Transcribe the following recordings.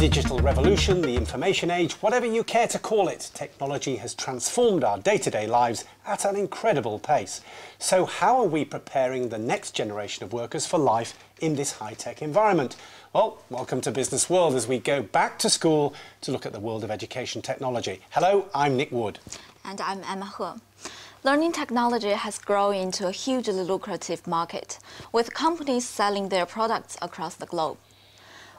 digital revolution, the information age, whatever you care to call it, technology has transformed our day-to-day lives at an incredible pace. So how are we preparing the next generation of workers for life in this high-tech environment? Well, welcome to Business World as we go back to school to look at the world of education technology. Hello, I'm Nick Wood. And I'm Emma He. Learning technology has grown into a hugely lucrative market, with companies selling their products across the globe.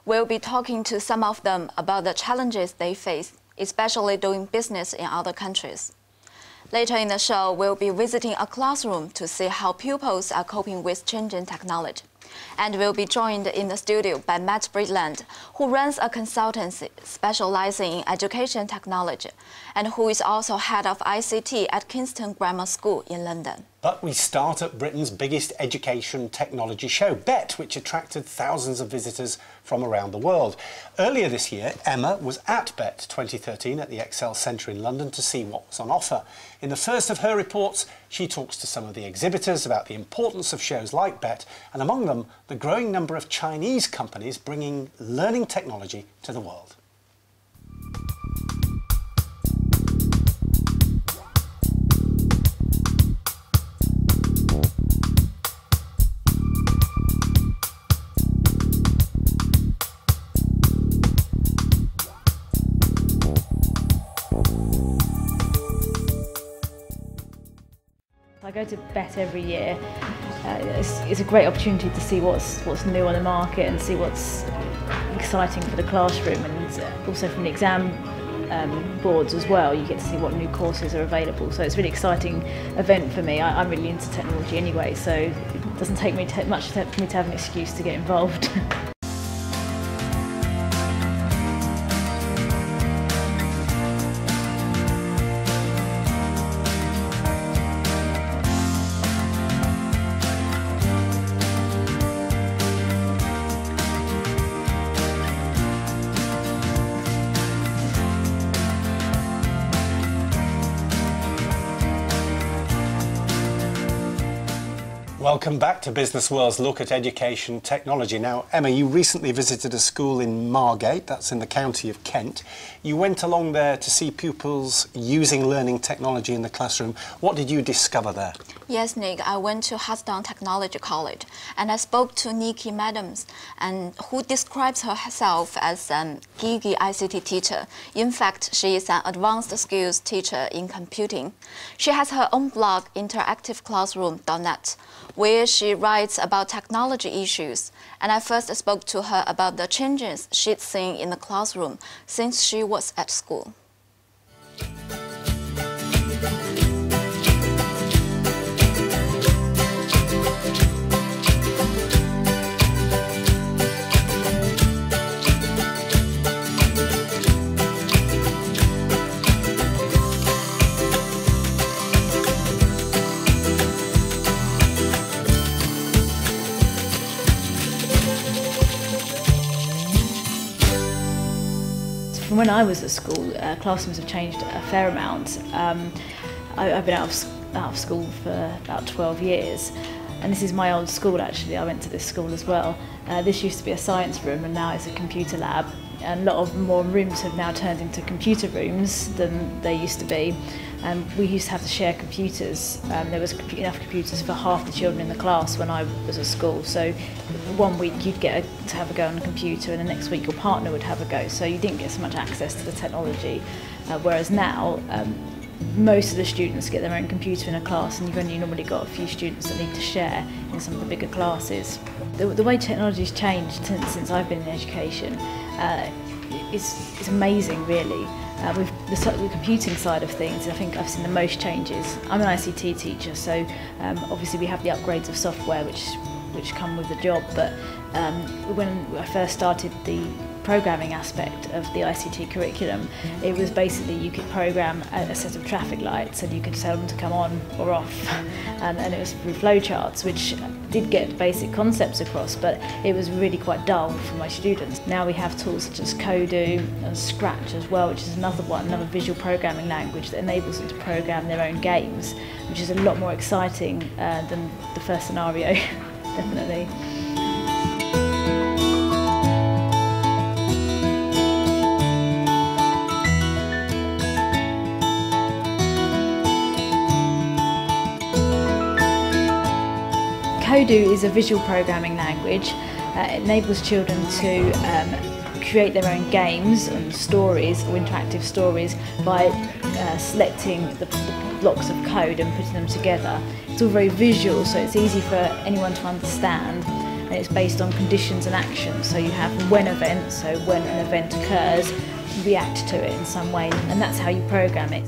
We'll be talking to some of them about the challenges they face, especially doing business in other countries. Later in the show, we'll be visiting a classroom to see how pupils are coping with changing technology. And we'll be joined in the studio by Matt Bridland, who runs a consultancy specializing in education technology, and who is also head of ICT at Kingston Grammar School in London. But we start at Britain's biggest education technology show, BET, which attracted thousands of visitors from around the world. Earlier this year, Emma was at BET 2013 at the Excel Centre in London to see what was on offer. In the first of her reports, she talks to some of the exhibitors about the importance of shows like BET, and among them, the growing number of Chinese companies bringing learning technology to the world. I go to BET every year. It's a great opportunity to see what's new on the market and see what's exciting for the classroom, and also from the exam boards as well. You get to see what new courses are available. So it's a really exciting event for me. I'm really into technology anyway, so it doesn't take me much for me to have an excuse to get involved. Welcome back to Business World's look at education technology. Now, Emma, you recently visited a school in Margate, that's in the county of Kent. You went along there to see pupils using learning technology in the classroom. What did you discover there? Yes, Nick, I went to Hartsdown Technology College and I spoke to Nikki Madams, and who describes herself as a geeky ICT teacher. In fact, she is an advanced skills teacher in computing. She has her own blog, interactiveclassroom.net, where she writes about technology issues, and I first spoke to her about the changes she'd seen in the classroom since she was at school. From when I was at school, classrooms have changed a fair amount. I've been out of school for about 12 years, and this is my old school actually. I went to this school as well. This used to be a science room and now it's a computer lab. And a lot of more rooms have now turned into computer rooms than they used to be. And we used to have to share computers. There was enough computers for half the children in the class when I was at school. So one week you'd get to have a go on a computer, and the next week your partner would have a go. So you didn't get so much access to the technology. Whereas now, most of the students get their own computer in a class, and you've only normally got a few students that need to share in some of the bigger classes. The way technology's changed since I've been in education is amazing, really. With the computing side of things, I think I've seen the most changes. I'm an ICT teacher, so obviously we have the upgrades of software which come with the job, but when I first started the programming aspect of the ICT curriculum, it was basically you could program a set of traffic lights and you could tell them to come on or off, and it was through flowcharts, which did get basic concepts across, but it was really quite dull for my students. Now we have tools such as Kodu and Scratch as well, which is another visual programming language that enables them to program their own games, which is a lot more exciting than the first scenario, definitely. Odoo is a visual programming language. It enables children to create their own games and stories or interactive stories by selecting the blocks of code and putting them together. It's all very visual, so it's easy for anyone to understand, and it's based on conditions and actions. So you have when events, so when an event occurs, react to it in some way, and that's how you program it.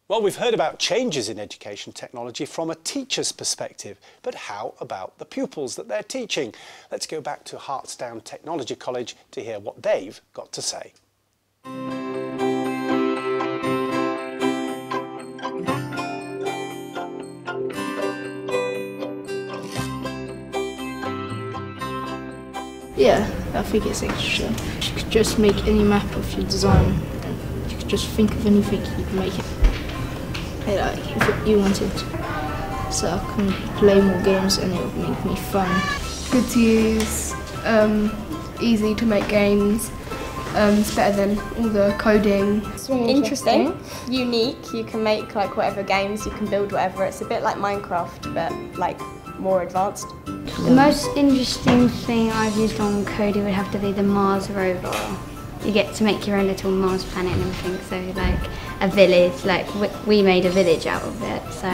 Well, we've heard about changes in education technology from a teacher's perspective, but how about the pupils that they're teaching? Let's go back to Hartsdown Technology College to hear what they've got to say. Yeah, I think it's extra. You could just make any map of your design, and you could just think of anything, you can make it. Like if you wanted, so I can play more games and it would make me fun. Good to use, easy to make games. It's better than all the coding. It's really interesting, unique. You can make like whatever games, you can build whatever. It's a bit like Minecraft, but like more advanced. The most interesting thing I've used on Cody would have to be the Mars rover. You get to make your own little Mars planet and everything, so like a village, like we made a village out of it, so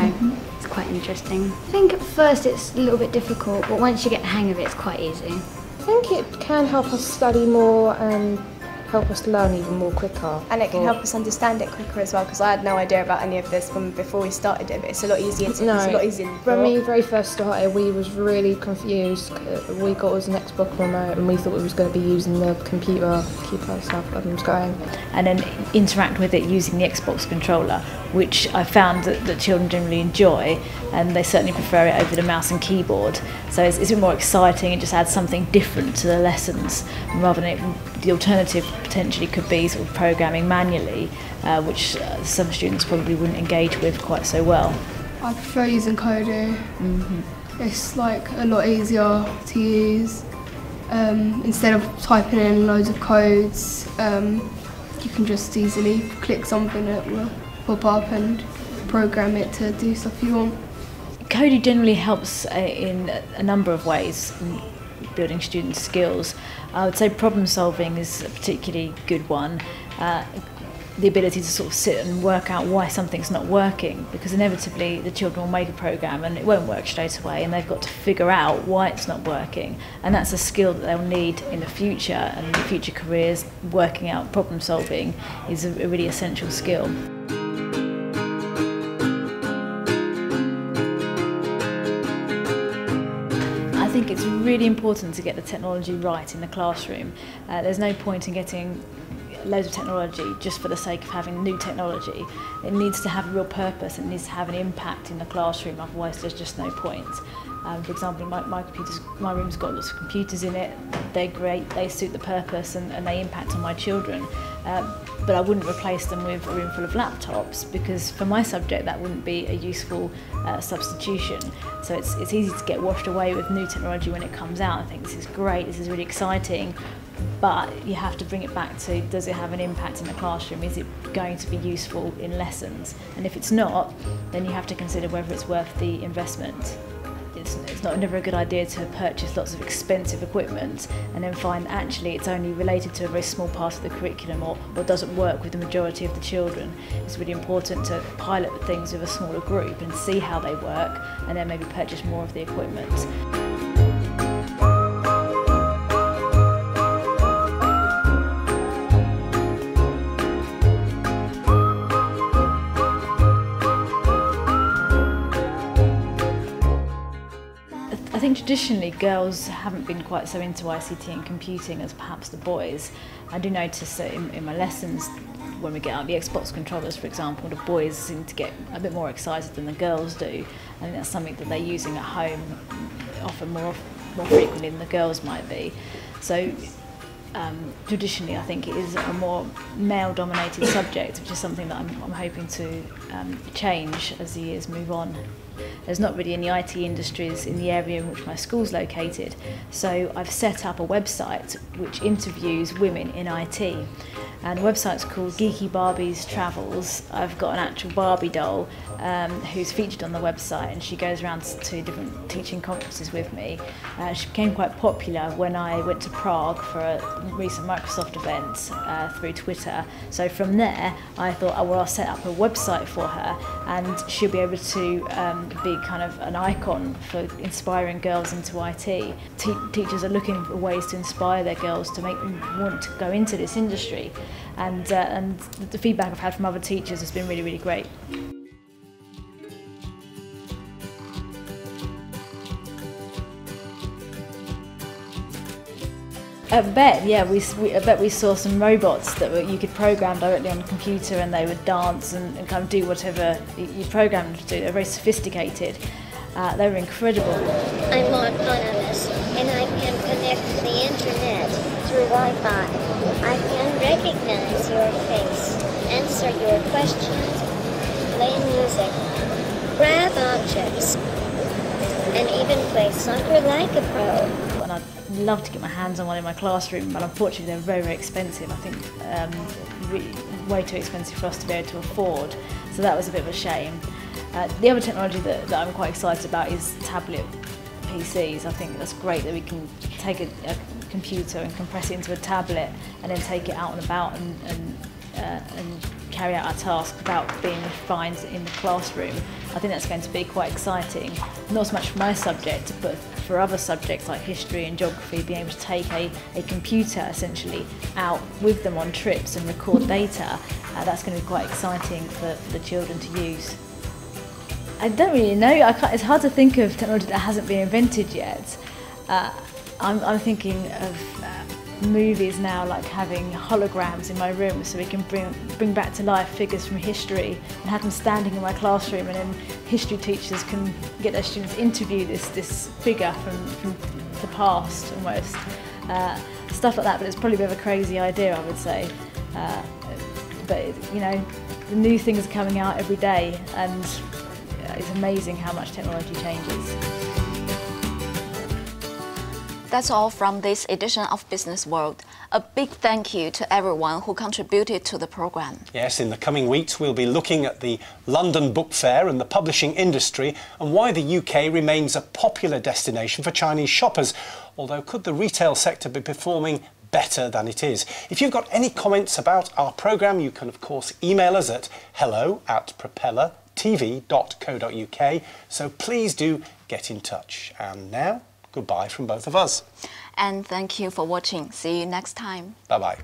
it's quite interesting. I think at first it's a little bit difficult, but once you get the hang of it, it's quite easy. I think it can help us study more and help us learn even more quicker. And it can help us understand it quicker as well, because I had no idea about any of this before we started it, but it's a lot easier to, No, it's a lot easier than when we before. very first started, we was really confused. We got us an Xbox remote and we thought we was going to be using the computer to keep our stuff going. And then interact with it using the Xbox controller, which I found that children generally enjoy, and they certainly prefer it over the mouse and keyboard. So it's a bit more exciting and just adds something different to the lessons, rather than the alternative potentially could be sort of programming manually, which some students probably wouldn't engage with quite so well. I prefer using Cody. It's like a lot easier to use. Instead of typing in loads of codes, you can just easily click something and it will pop up and program it to do stuff you want. Cody generally helps in a number of ways in building students' skills. I would say problem solving is a particularly good one. The ability to sort of sit and work out why something's not working, because inevitably the children will make a program and it won't work straight away, and they've got to figure out why it's not working, and that's a skill that they'll need in the future, and in future careers. Working out problem solving is a really essential skill. I think it's really important to get the technology right in the classroom. There's no point in getting loads of technology just for the sake of having new technology. It needs to have a real purpose, it needs to have an impact in the classroom, otherwise there's just no point. For example, my room's got lots of computers in it, they're great, they suit the purpose and they impact on my children. But I wouldn't replace them with a room full of laptops, because for my subject that wouldn't be a useful substitution. So it's easy to get washed away with new technology when it comes out. I think this is great, this is really exciting, but you have to bring it back to, does it have an impact in the classroom? Is it going to be useful in lessons? And if it's not, then you have to consider whether it's worth the investment. It's never a good idea to purchase lots of expensive equipment and then find actually it's only related to a very small part of the curriculum, or doesn't work with the majority of the children. It's really important to pilot things with a smaller group and see how they work, and then maybe purchase more of the equipment. I think traditionally girls haven't been quite so into ICT and computing as perhaps the boys. I do notice that in my lessons, when we get out the Xbox controllers, for example, the boys seem to get a bit more excited than the girls do. I think that's something that they're using at home often more frequently than the girls might be. So traditionally I think it is a more male-dominated subject, which is something that I'm hoping to change as the years move on. There's not really any IT industries in the area in which my school's located, so I've set up a website which interviews women in IT. And the website's called Geeky Barbie's Travels. I've got an actual Barbie doll who's featured on the website, and she goes around to different teaching conferences with me. She became quite popular when I went to Prague for a recent Microsoft event through Twitter. So from there, I thought, oh, well, I'll set up a website for her, and she'll be able to be kind of an icon for inspiring girls into IT. Teachers are looking for ways to inspire their girls to make them want to go into this industry. And the feedback I've had from other teachers has been really, really great. At BET, yeah, at BET we saw some robots that you could program directly on the computer, and they would dance and kind of do whatever you programmed them to do. They're very sophisticated. They were incredible. I'm autonomous, and I can connect to the internet through Wi-Fi. I can recognize your face, answer your questions, play music, grab objects, and even play soccer like a pro. And I'd love to get my hands on one in my classroom, but unfortunately they're very, very expensive. I think way too expensive for us to be able to afford, so that was a bit of a shame. The other technology that I'm quite excited about is tablet PCs. I think that's great that we can take a computer and compress it into a tablet and then take it out and about and carry out our task without being refined in the classroom. I think that's going to be quite exciting, not so much for my subject, but for other subjects like history and geography, being able to take a computer essentially out with them on trips and record data. That's going to be quite exciting for the children to use. I don't really know. It's hard to think of technology that hasn't been invented yet. I'm thinking of movies now, like having holograms in my room, so we can bring back to life figures from history and have them standing in my classroom, and then history teachers can get their students to interview this figure from the past almost. Stuff like that, but it's probably a bit of a crazy idea, I would say. But you know, the new things are coming out every day, and it's amazing how much technology changes. That's all from this edition of Business World. A big thank you to everyone who contributed to the programme. Yes, in the coming weeks we'll be looking at the London Book Fair and the publishing industry, and why the UK remains a popular destination for Chinese shoppers. Although, could the retail sector be performing better than it is? If you've got any comments about our programme, you can of course email us at hello@propellertv.co.uk, so please do get in touch. And now, goodbye from both of us. And thank you for watching. See you next time. Bye-bye.